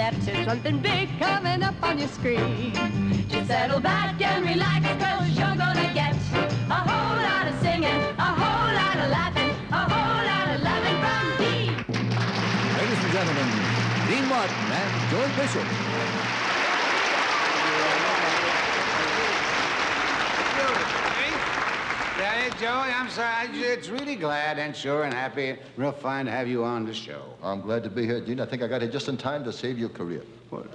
steps. There's something big coming up on your screen. Just settle back and relax, cause you're gonna get a whole lot of singing, a whole lot of laughing, a whole lot of loving from Dean. Ladies and gentlemen, Dean Martin and George Bishop. Yeah, hey, Joey, I'm sorry. It's really glad and sure and happy. Real fine to have you on the show. I'm glad to be here, Dean. I think I got here just in time to save your career. What?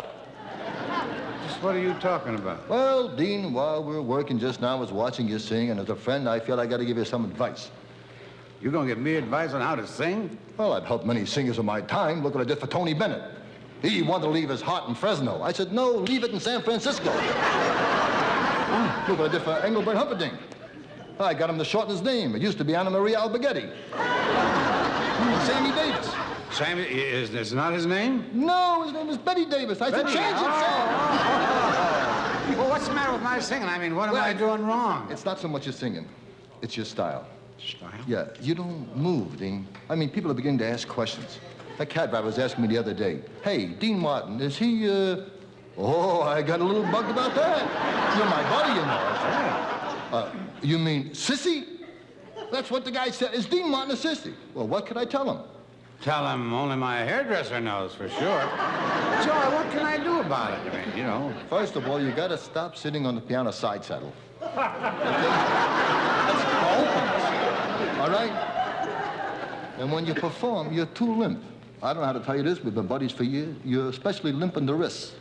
Just what are you talking about? Well, Dean, while we were working just now, I was watching you sing, and as a friend, I feel I got to give you some advice. You gonna give me advice on how to sing? Well, I've helped many singers in my time. Look what I did for Tony Bennett. He wanted to leave his heart in Fresno. I said, no, leave it in San Francisco. Look what I did for Engelbert Humperdinck. I got him to shorten his name. It used to be Anna Maria Alberghetti. Sammy Davis. Sammy, is this not his name? No, his name is Betty Davis. I said, change it, Sam. Well, what's the matter with my singing? I mean, what am I doing wrong? It's not so much your singing. It's your style. Style? Yeah, you don't move, Dean. I mean, people are beginning to ask questions. That cab driver was asking me the other day, hey, Dean Martin, is he, Oh, I got a little bugged about that. You're my buddy, you know. You mean sissy? That's what the guy said. Is Dean Martin a sissy? Well, what could I tell him? Tell him only my hairdresser knows for sure. Joey, what can I do about it? I mean, you know. First of all, you got to stop sitting on the piano side saddle. Okay? That's for openness. All right? And when you perform, you're too limp. I don't know how to tell you this. We've been buddies for years. You're especially limp in the wrists.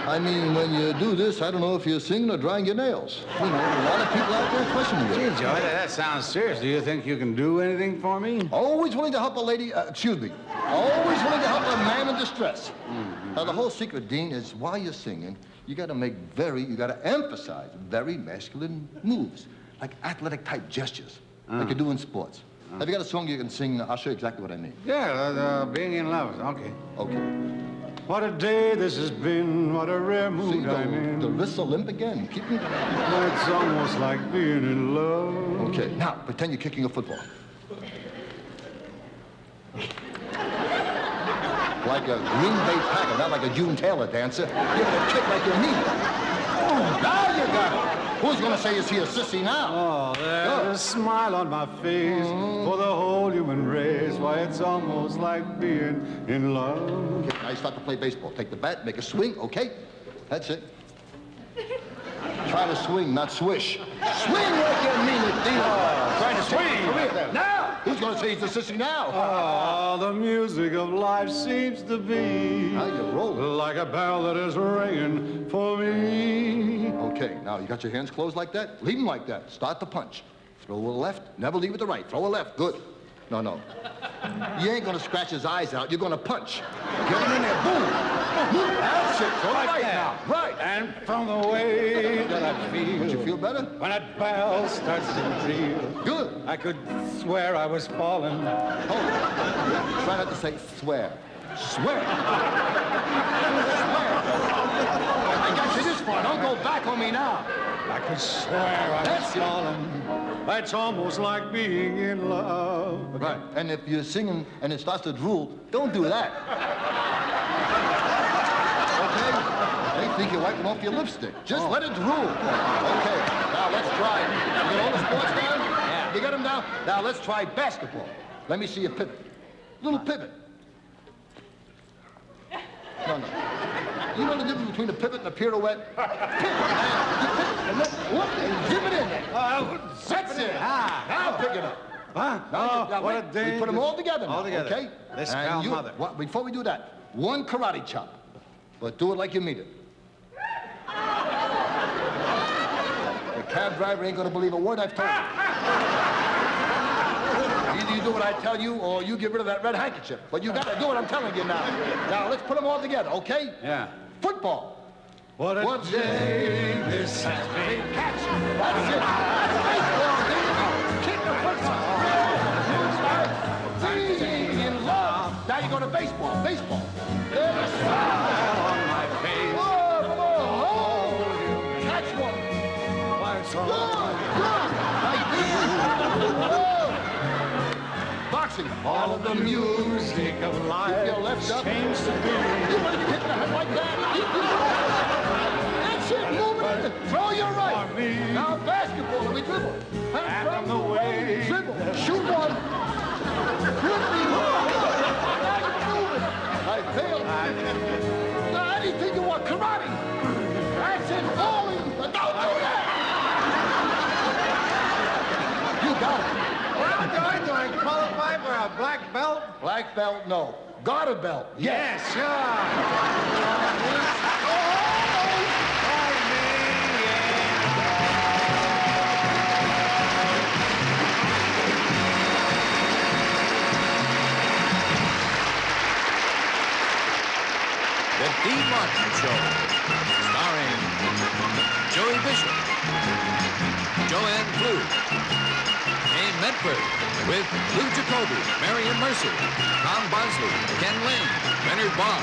I mean, when you do this, I don't know if you're singing or drying your nails. You know, a lot of people out there questioning you. Gee, Joey, that sounds serious. Do you think you can do anything for me? Always willing to help a lady, always willing to help a man in distress. Mm-hmm. Now, the whole secret, Dean, is while you're singing, you got to emphasize very masculine moves, like athletic type gestures, like you do in sports. Have you got a song you can sing? I'll show you exactly what I mean. Yeah, Being in Love. Okay. Okay. What a day this has been, what a rare mood I'm in. The wrists are limp again. Keep them. It's almost like being in love. Okay, now pretend you're kicking a football. Like a Green Bay Packer, not like a June Taylor dancer. Give it a kick like you mean it. Oh, now you got it. Who's gonna say is he a sissy now? Oh, there's a smile on my face for the whole human race. Why, it's almost like being in love. Okay, now you start to play baseball. Take the bat, make a swing, okay? That's it. Try to swing, not swish. Swing like you mean it, Dino. Try to swing. Now! Who's gonna say he's a sissy now? Oh, the music of life seems to be Now you're rolling. like a bell that is ringing for me. Okay, now you got your hands closed like that? Leave them like that. Start the punch. Throw a left, never leave it to right. Throw a left, good. No. You ain't gonna scratch his eyes out, you're gonna punch. Get him in there, boom! That's it, throw it right now. Right. And from the way that I feel. Don't you feel better? When that bell starts to reel. Good. I could swear I was falling. Hold it. Try not to say swear. Swear. Swear. I got you this far. Don't go back on me now. I could swear I was falling. That's almost like being in love. Right. And if you're singing and it starts to drool, don't do that. Okay? They think you're wiping off your lipstick. Just let it drool. Okay. Now let's try it. You got all the sports down? Yeah. You got them down? Now let's try basketball. Let me see a pivot. Little pivot. No. You know the difference between a pivot and a pirouette? Pivot. You pivot and then whoop, and zip it in there. That's it. Now pick it up. Huh? Now, what wait. a day. We put them all together now, All together. okay? This And pal mother. Before we do that, one karate chop. But do it like you mean it. The cab driver ain't gonna believe a word I've told him. Either you do what I tell you, or you get rid of that red handkerchief. But you gotta do what I'm telling you now. Now, let's put them all together, okay? Yeah. Football. What a day this has been. Catch. That's it. Baseball, kick the football. Being in love. Now you go to baseball. Baseball. There's a smile on my face. Catch one. Why, it's all Good. Like this. Box dancing. All of the music of life Your left up. seems to be. You want to hit the head like that? That's it. Move it. Throw your right. For me. Now basketball. We dribble. And from the way Dribble. Shoot one. Flip me. Move it. I failed. Now anything you want. Karate. That's it. Falling. Don't do that. You got it. Do I qualify for a black belt? Black belt, no. Garter belt. Yes, sure. The Dean Martin Show, starring Joey Bishop, Joanne Clue, Jane Medford, with Lou Jacoby, Marion Mercer, Tom Bosley, Ken Lane, Leonard Barr.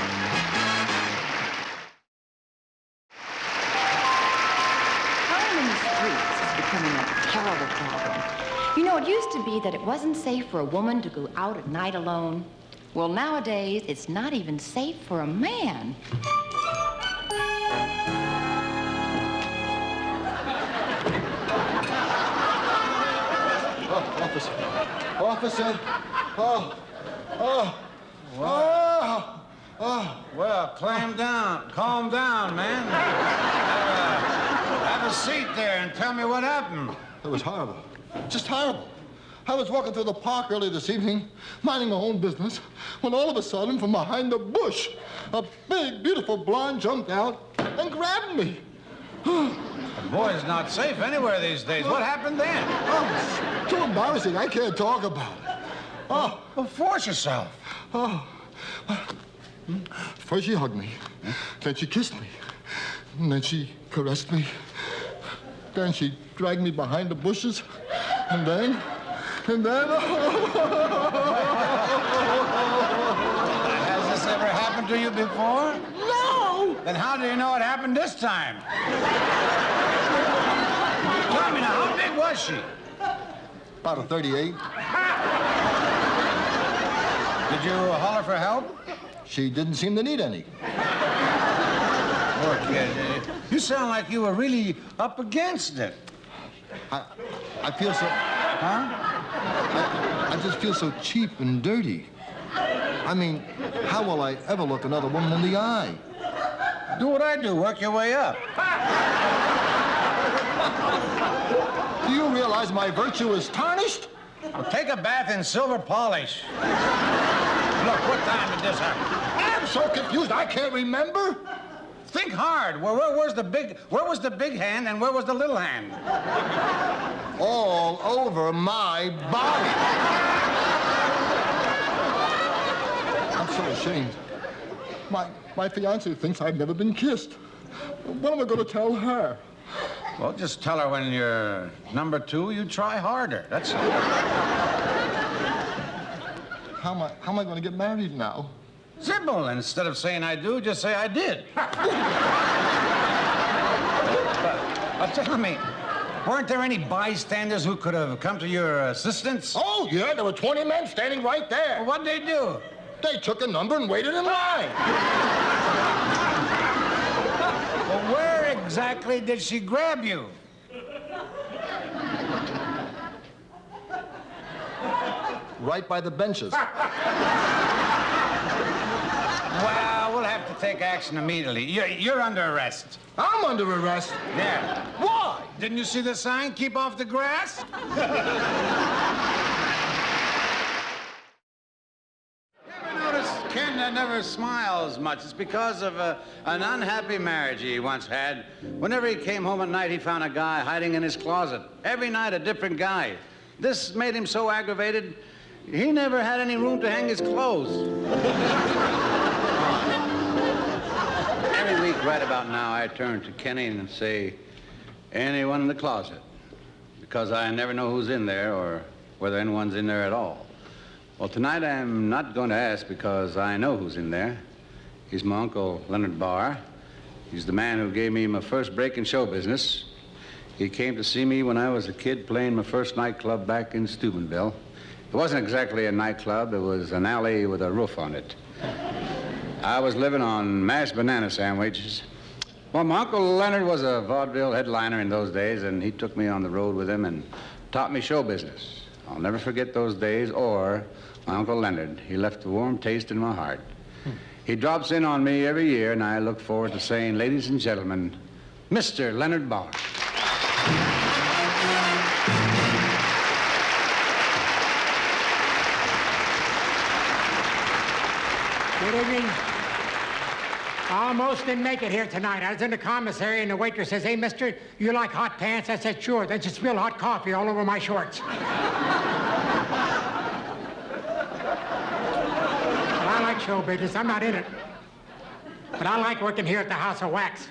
Crime in the streets is becoming a terrible problem. You know, it used to be that it wasn't safe for a woman to go out at night alone. Well, nowadays, it's not even safe for a man. Officer. Officer. Well, calm down, man. Have a seat there and tell me what happened. It was horrible. Just horrible. I was walking through the park early this evening, minding my own business, when all of a sudden, from behind the bush, a big, beautiful blonde jumped out and grabbed me. The boy's not safe anywhere these days. What happened then? Oh, it's too embarrassing. I can't talk about it. Oh, Well, force yourself. First she hugged me, then she kissed me, and then she caressed me. Then she dragged me behind the bushes, and then... Has this ever happened to you before? No! Then how do you know it happened this time? Tell me now, how big was she? About a 38. Did you holler for help? She didn't seem to need any. Poor kid. You sound like you were really up against it. I feel so... Huh? I just feel so cheap and dirty. I mean, how will I ever look another woman in the eye? Do what I do, work your way up. Do you realize my virtue is tarnished? Well, take a bath in silver polish. Look, what time did this happen? I'm so confused, I can't remember. Think hard. Where was the big hand and where was the little hand? All over my body. I'm so ashamed. My fiancée thinks I've never been kissed. What am I going to tell her? Well, just tell her when you're number 2, you try harder. That's all. How am I going to get married now? Simple. Instead of saying I do, just say I did. But tell me, weren't there any bystanders who could have come to your assistance? Oh, yeah, there were 20 men standing right there. Well, what'd they do? They took a number and waited in line. Well, where exactly did she grab you? Right by the benches. Well, we'll have to take action immediately. You're under arrest. I'm under arrest. Yeah. Why? Didn't you see the sign, keep off the grass? Ever notice Ken never smiles much? It's because of an unhappy marriage he once had. Whenever he came home at night, he found a guy hiding in his closet. Every night, a different guy. This made him so aggravated, he never had any room to hang his clothes. Every week, right about now, I turn to Kenny and say, anyone in the closet? Because I never know who's in there or whether anyone's in there at all. Well, tonight I'm not going to ask because I know who's in there. He's my uncle, Leonard Barr. He's the man who gave me my first break in show business. He came to see me when I was a kid playing my first nightclub back in Steubenville. It wasn't exactly a nightclub. It was an alley with a roof on it. I was living on mashed banana sandwiches. Well, my Uncle Leonard was a vaudeville headliner in those days, and he took me on the road with him and taught me show business. I'll never forget those days or my Uncle Leonard. He left a warm taste in my heart. He drops in on me every year, and I look forward to saying, ladies and gentlemen, Mr. Leonard Bauer. Good evening. I almost didn't make it here tonight. I was in the commissary, and the waitress says, hey, mister, you like hot pants? I said, sure. Then she spilled hot coffee all over my shorts. Well, I like show business. I'm not in it. But I like working here at the House of Wax.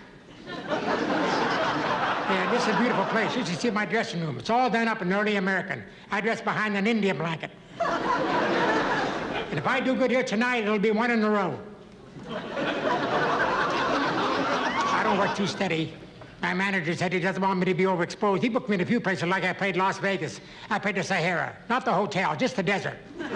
Yeah, this is a beautiful place. You should see my dressing room. It's all done up in early American. I dress behind an Indian blanket. And if I do good here tonight, it'll be one in a row. I don't work too steady. My manager said he doesn't want me to be overexposed. He booked me in a few places like I played Las Vegas. I played the Sahara. Not the hotel, just the desert. You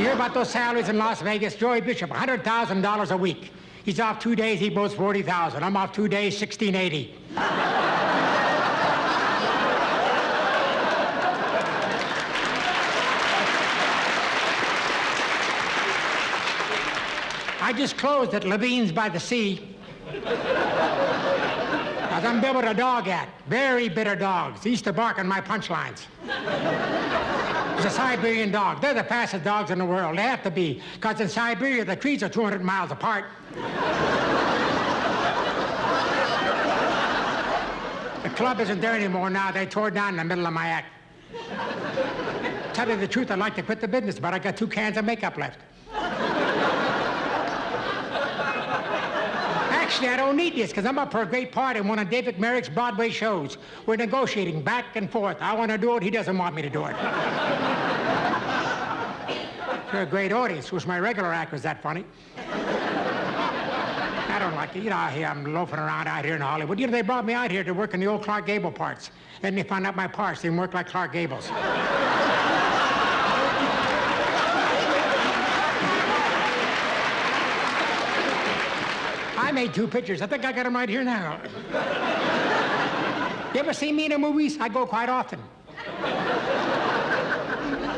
hear about those salaries in Las Vegas? Joey Bishop, $100,000 a week. He's off 2 days, he boasts $40,000. I'm off 2 days, $1,680. I just closed at Levine's by the Sea. I was unbilled with a dog at. Very bitter dogs. He used to bark on my punchlines. It's a Siberian dog. They're the fastest dogs in the world. They have to be, because in Siberia, the trees are 200 miles apart. The club isn't there anymore now. They tore down in the middle of my act. Tell you the truth, I'd like to quit the business, but I got 2 cans of makeup left. Actually, I don't need this, because I'm up for a great part in one of David Merrick's Broadway shows. We're negotiating back and forth. I want to do it. He doesn't want me to do it. You're a great audience. Wish my regular act was that funny. I don't like it. You know, I'm loafing around out here in Hollywood. You know, they brought me out here to work in the old Clark Gable parts. Then they found out my parts didn't work like Clark Gable's. I made 2 pictures. I think I got them right here now. You ever see me in the movies? I go quite often.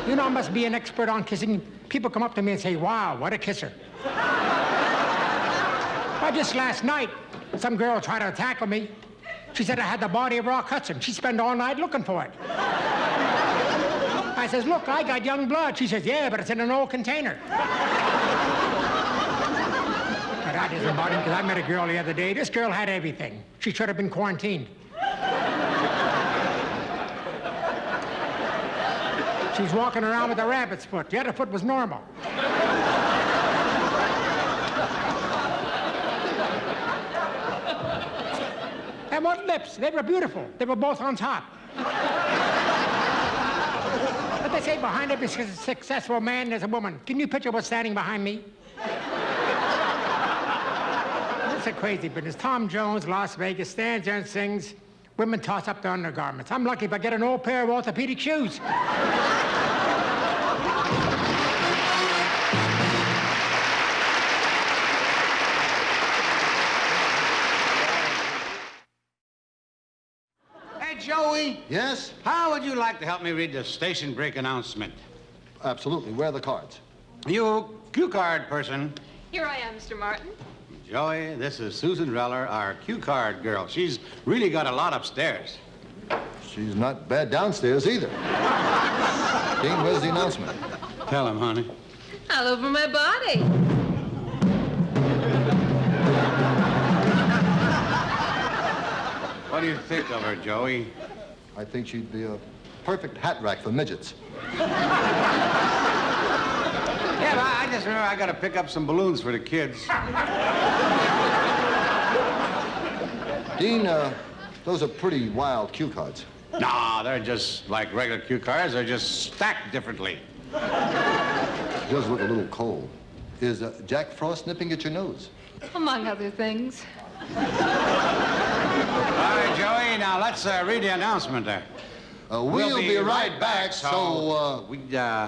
You know, I must be an expert on kissing. People come up to me and say, wow, what a kisser. Well, just last night, some girl tried to tackle me. She said I had the body of Rock Hudson. She'd spend all night looking for it. I says, look, I got young blood. She says, yeah, but it's in an old container. That isn't about him, because I met a girl the other day. This girl had everything. She should have been quarantined. She's walking around with a rabbit's foot. The other foot was normal. And what lips? They were beautiful. They were both on top. But they say behind every successful man, there's a woman. Can you picture what's standing behind me? It's a crazy business. Tom Jones, Las Vegas, stands there and sings. Women toss up their undergarments. I'm lucky if I get an old pair of orthopedic shoes. Hey, Joey. Yes? How would you like to help me read the station break announcement? Absolutely. Where are the cards? You cue card person. Here I am, Mr. Martin. Joey, this is Susan Reller, our cue card girl. She's really got a lot upstairs. She's not bad downstairs either. Dean, where's the announcement? Tell him, honey. All over my body. What do you think of her, Joey? I think she'd be a perfect hat rack for midgets. Yeah, but I just remember I got to pick up some balloons for the kids. Dean, those are pretty wild cue cards. No, they're just like regular cue cards. They're just stacked differently. It does look a little cold. Is Jack Frost nipping at your nose? Among other things. All right, Joey, now let's read the announcement there. We'll be right back, so, We,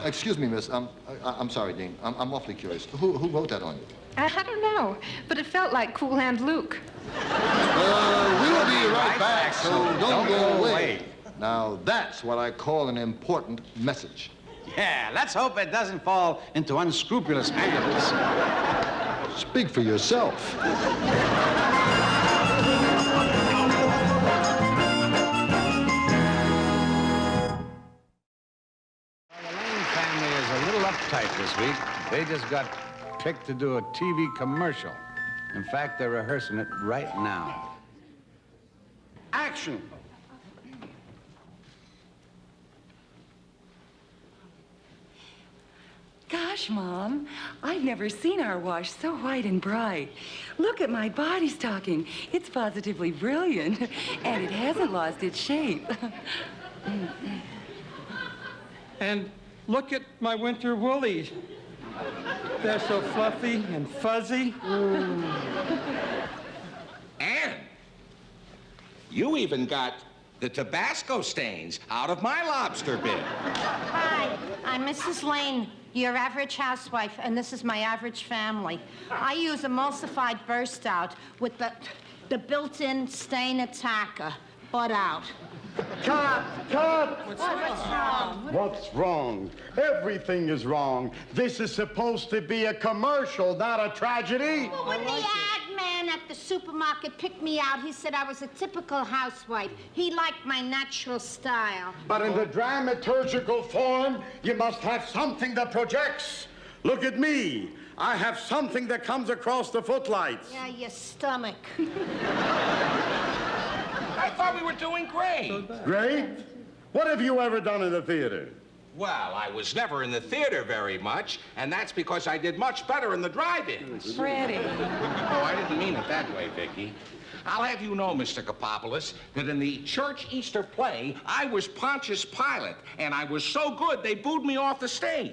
Excuse me, miss. I'm sorry, Dean. I'm awfully curious. Who wrote that on you? I don't know, but it felt like Cool Hand Luke. We'll be right back, so don't go away. Now, that's what I call an important message. yeah, let's hope it doesn't fall into unscrupulous hands. Speak for yourself. The Lane family is a little uptight this week. They just got picked to do a TV commercial. In fact, they're rehearsing it right now. Action! Gosh, Mom, I've never seen our wash so white and bright. Look at my body stocking. It's positively brilliant, and it hasn't lost its shape. And look at my winter woolies. They're so fluffy and fuzzy. And you even got the Tabasco stains out of my lobster bin. Hi, I'm Mrs. Lane, your average housewife, and this is my average family. I use emulsified burst out with the built-in stain attacker. Butt out. Cut! What's wrong? What's wrong? Everything is wrong. This is supposed to be a commercial, not a tragedy. Well, when the ad man at the supermarket picked me out, he said I was a typical housewife. He liked my natural style. But in the dramaturgical form, you must have something that projects. Look at me. I have something that comes across the footlights. Yeah, your stomach. I thought we were doing great. Great? What have you ever done in the theater? Well, I was never in the theater very much, and that's because I did much better in the drive-ins. Freddie. Oh, I didn't mean it that way, Vicki. I'll have you know, Mr. Kapopoulos, that in the church Easter play, I was Pontius Pilate, and I was so good they booed me off the stage.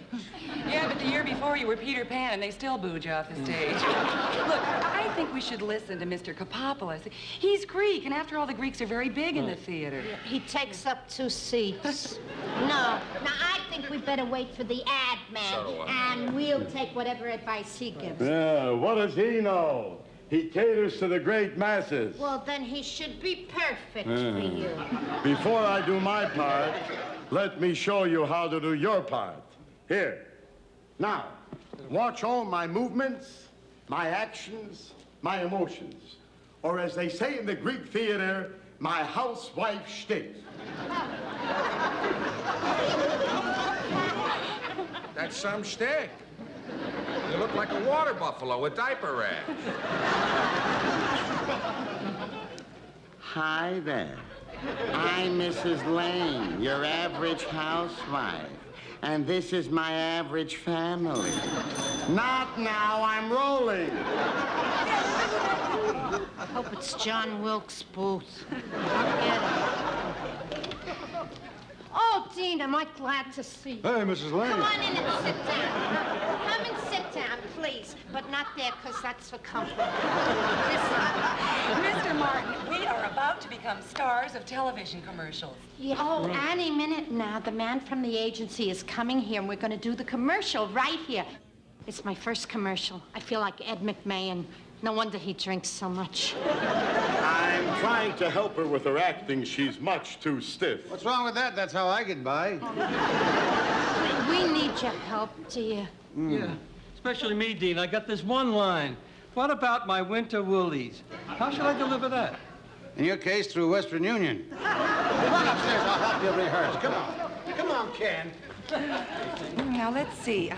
Yeah, but the year before you were Peter Pan, and they still booed you off the stage. Look, I think we should listen to Mr. Kapopoulos. He's Greek, and after all, the Greeks are very big in the theater. He takes up 2 seats. No, I think we better wait for the ad man, So do I. and we'll take whatever advice he gives. Yeah, what does he know? He caters to the great masses. Well, then he should be perfect for you. Before I do my part, let me show you how to do your part. Here. Now, watch all my movements, my actions, my emotions. Or as they say in the Greek theater, my housewife shtick. That's some shtick. You look like a water buffalo with diaper rash. Hi there. I'm Mrs. Lane, your average housewife. And this is my average family. Not now, I'm rolling. I hope it's John Wilkes Booth. I'll get him. Oh, Dean, am I glad to see you. Hey, Mrs. Lane. Come on in and sit down. Come and sit down, please. But not there, because that's for company. Mr. Martin, we are about to become stars of television commercials. Yeah. Oh, any minute now, the man from the agency is coming here, and we're going to do the commercial right here. It's my first commercial. I feel like Ed McMahon. No wonder he drinks so much. I'm trying to help her with her acting. She's much too stiff. What's wrong with that? That's how I get by. We need your help, dear. Yeah, especially me, Dean. I got this one line. What about my winter woolies? How should I deliver that? In your case, through Western Union. Come on upstairs. I'll help you rehearse. Come on. Come on, Ken. Now, let's see.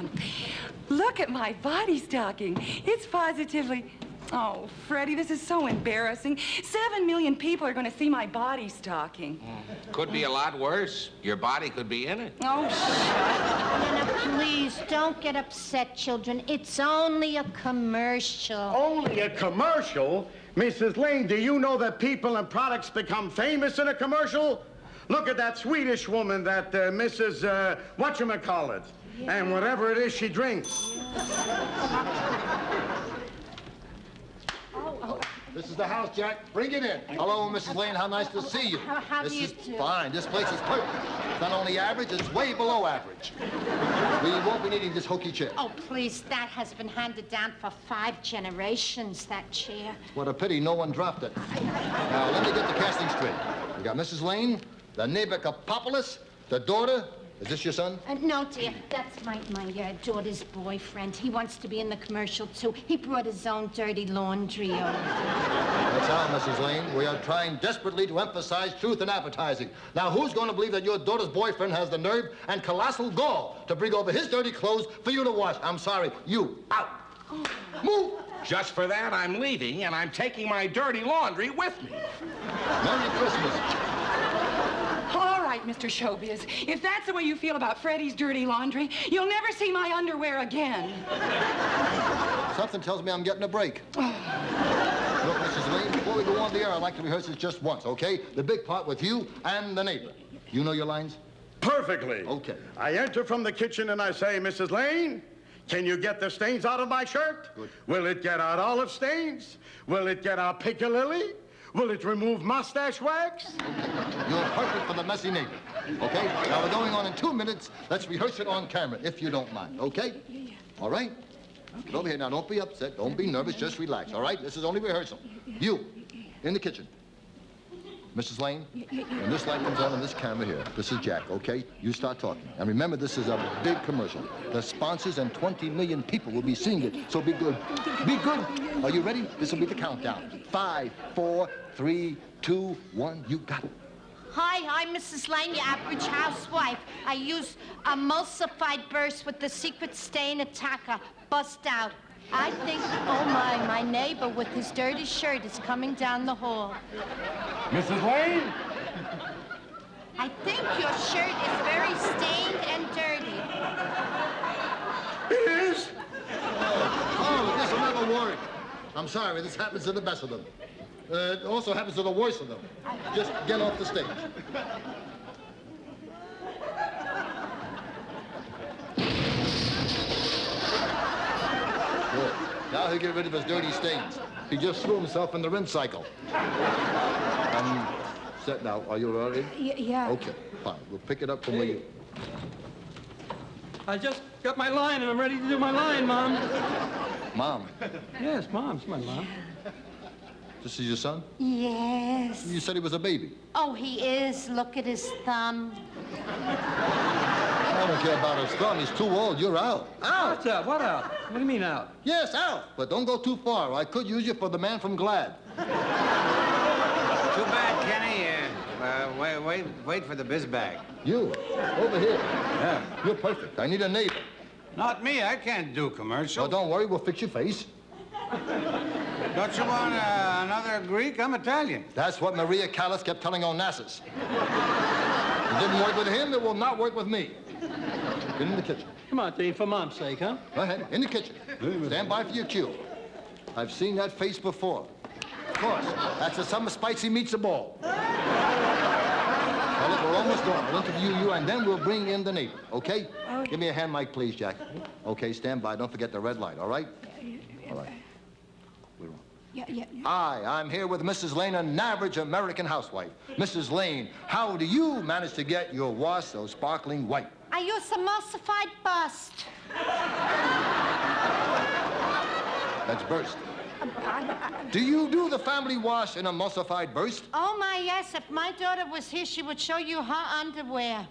Look at my body stocking. It's positively... Oh, Freddie, this is so embarrassing. 7 million people are going to see my body stocking. Could be a lot worse. Your body could be in it. Oh, shut Now, please, don't get upset, children. It's only a commercial. Only a commercial? Mrs. Lane, do you know that people and products become famous in a commercial? Look at that Swedish woman, that Mrs. Whatchamacallit, and whatever it is she drinks. This is the house, Jack. Bring it in. Hello, Mrs. Lane. How nice to see you. How this do you is do? fine. This place is perfect. It's not only average, it's way below average. We won't be needing this hokey chair. Oh, please, that has been handed down for 5 generations, that chair. What a pity no one dropped it. Now, let me get the casting straight. We got Mrs. Lane, the neighbor Kapopoulos, the daughter. Is this your son? No, dear, that's my daughter's boyfriend. He wants to be in the commercial, too. He brought his own dirty laundry over. That's how, Mrs. Lane. We are trying desperately to emphasize truth in advertising. Now, who's going to believe that your daughter's boyfriend has the nerve and colossal gall to bring over his dirty clothes for you to wash? I'm sorry. You, out. Move. Just for that, I'm leaving, and I'm taking my dirty laundry with me. Merry Christmas. All right, Mr. Showbiz. If that's the way you feel about Freddie's dirty laundry, you'll never see my underwear again. Something tells me I'm getting a break. Look, Mrs. Lane, before we go on the air, I'd like to rehearse this just once, okay? The big part with you and the neighbor. You know your lines? Perfectly. Okay. I enter from the kitchen and I say, Mrs. Lane, can you get the stains out of my shirt? Good. Will it get out olive stains? Will it get out piccalilli? Will it remove mustache wax? Okay. You're perfect for the messy neighbor. Okay? Now, we're going on in 2 minutes. Let's rehearse it on camera, if you don't mind, okay? All right? Get over here now. Don't be upset. Don't be nervous. Just relax, all right? This is only rehearsal. You, in the kitchen. Mrs. Lane, when this light comes on in this camera here, this is Jack, okay? You start talking. And remember, this is a big commercial. The sponsors and 20 million people will be seeing it, so be good. Be good. Are you ready? This will be the countdown. 5, 4, 3, 2, 1. You got it. Hi, I'm Mrs. Lane, your average housewife. I use emulsified burst with the secret stain attacker. Bust out. I think, oh my neighbor with his dirty shirt is coming down the hall. Mrs. Lane? I think your shirt is very stained and dirty. It is? Oh, this will never work. I'm sorry, this happens to the best of them. It also happens to the worst of them. Just get off the stage. Good. Now he'll get rid of his dirty stains. He just threw himself in the rinse cycle. I'm set now. Are you ready? Yeah. Okay, fine. We'll pick it up from where you... I just got my line, and I'm ready to do my line, Mom. Mom, Yes, Mom's my mom. this is your son? Yes. You said he was a baby. Oh, he is. Look at his thumb. I don't care about his thumb. He's too old. You're out. Out! What's out? What out? What do you mean out? Yes, out. But don't go too far. I could use you for the man from Glad. Too bad, Kenny. Wait for the biz bag. You, over here. Yeah. You're perfect. I need a neighbor. Not me. I can't do commercial. Oh, don't worry. We'll fix your face. Don't you want another Greek? I'm Italian. That's what Maria Callas kept telling Onassis. It didn't work with him. It will not work with me. Get in the kitchen. Come on, Dean, for Mom's sake, huh? Go ahead. In the kitchen. Stand by for your cue. I've seen that face before. Of course. That's the summer spicy meets a ball. Now, look, we're almost done. I'll interview you, and then we'll bring in the neighbor, okay? Give me a hand mic, please, Jack. Okay, stand by. Don't forget the red light, all right? All right. We're on. Yeah. Hi, I'm here with Mrs. Lane, an average American housewife. Mrs. Lane, how do you manage to get your wash so sparkling white? I use emulsified bust. That's burst. Do you do the family wash in emulsified burst? Oh, my, yes. If my daughter was here, she would show you her underwear.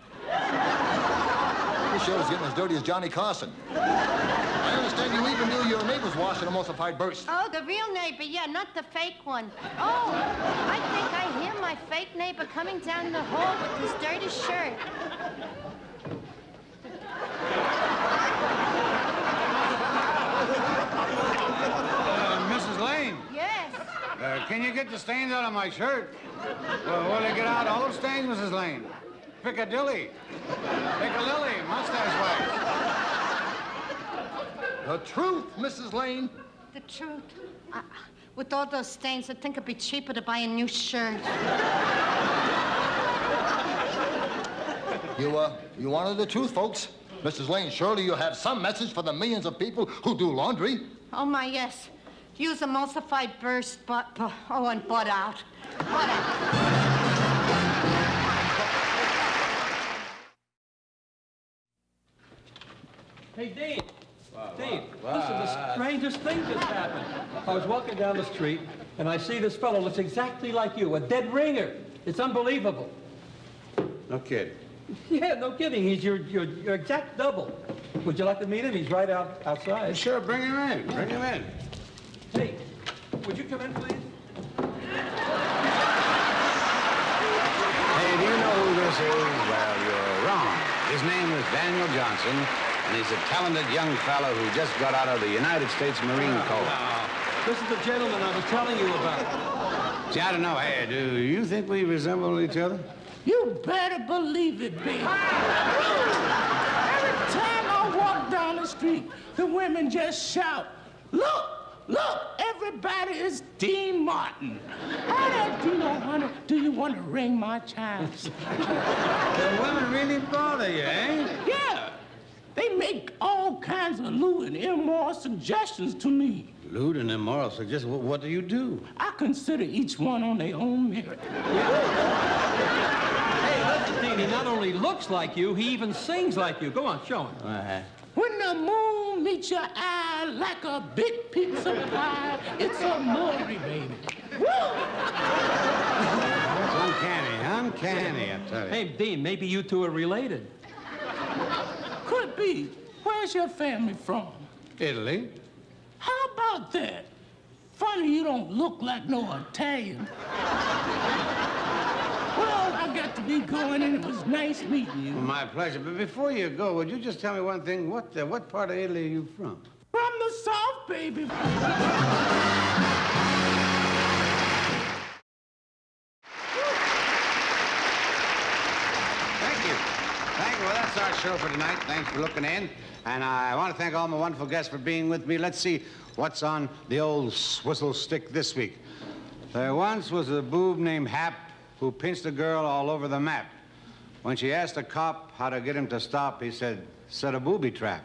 This show is getting as dirty as Johnny Carson. I understand you even do your neighbor's wash in emulsified burst. Oh, the real neighbor, yeah, not the fake one. Oh, I think I hear my fake neighbor coming down the hall with his dirty shirt. Mrs. Lane, Yes. can you get the stains out of my shirt? Will it get out olive stains, Mrs. Lane? Piccadilly. Piccalilli, mustache wax. The truth, Mrs. Lane. The truth. With all those stains, I think it'd be cheaper to buy a new shirt. You wanted the truth, folks. Mrs. Lane, surely you have some message for the millions of people who do laundry. Oh, my, yes. Use emulsified burst, and butt out. Butt out. Hey, Dean. Dean, listen, the strangest thing just happened. I was walking down the street, and I see this fellow looks exactly like you, a dead ringer. It's unbelievable. No kidding. Yeah, no kidding. He's your exact double. Would you like to meet him? He's right outside. Sure, bring him in. Bring him in. Hey, would you come in, please? Hey, do you know who this is? Well, you're wrong. His name is Daniel Johnson, and he's a talented young fellow who just got out of the United States Marine Corps. This is the gentleman I was telling you about. See, I don't know. Hey, do you think we resemble each other? You better believe it, baby. Every time I walk down the street, the women just shout, "Look, look, everybody is Dean Martin." How that, honey, do you want to ring my chimes? The women really bother you, eh? Yeah. They make all kinds of lewd and immoral suggestions to me. Lewd and immoral suggestions? What do you do? I consider each one on their own merit. Hey, listen, Dean, he not only looks like you, he even sings like you. Go on, show him. When the moon meets your eye like a big pizza pie, it's a Maury, baby. Woo! It's uncanny, I tell you. Hey, Dean, maybe you two are related. Could be. Where's your family from? Italy. How about that? Funny you don't look like no Italian. Well, I got to be going, and it was nice meeting you. Well, my pleasure. But before you go, would you just tell me one thing? What part of Italy are you from? From the South, baby. Well, that's our show for tonight. Thanks for looking in. And I want to thank all my wonderful guests for being with me. Let's see what's on the old whistle stick this week. There once was a boob named Hap who pinched a girl all over the map. When she asked a cop how to get him to stop, he said, "Set a booby trap."